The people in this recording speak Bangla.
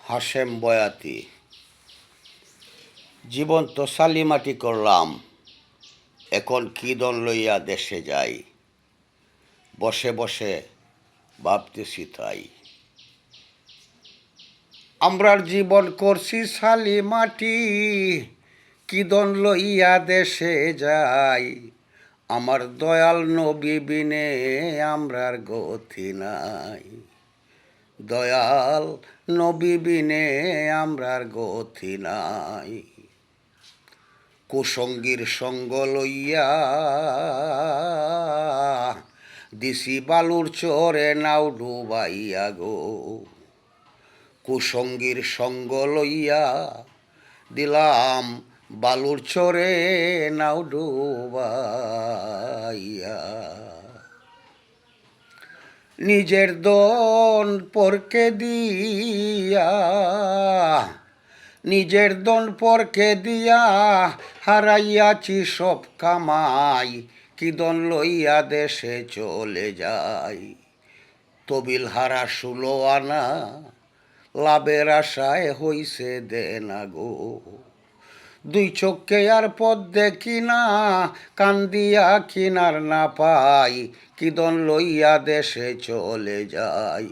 হাশেম বয়াতি। জীবন তো সালিমাটি করলাম, এখন কি দন লইয়া দেশে যাই, বসে বসে ভাবতেছি তাই। আমরার জীবন করছি সালিমাটি, কি দন লইয়া দেশে যাই। আমার দয়াল নবী বিনে আমরার গতি নাই, দয়াল নবী বিনে আমরার গতি নাই। কুসঙ্গীর সঙ্গ লইয়া দিছি বালুর চরে নাও ডুবাইয়া গো, কুসঙ্গীর সঙ্গ লইয়া দিলাম বালুর চরে নাও ডুবাইয়া। নিজের দন পরকে দিয়া, নিজের দন পরকে দিয়া হারাইয়াছি সব কামাই, কি দন লইয়া দেশে চলে যাই। তবিল হারা 16 আনা, লাভের আশায় হইছে দেনা গো। দুই চোখে আর পথ দেখি না, কান্দিয়া কিনার না পাই, কি দন লইয়া দেশে চলে যাই।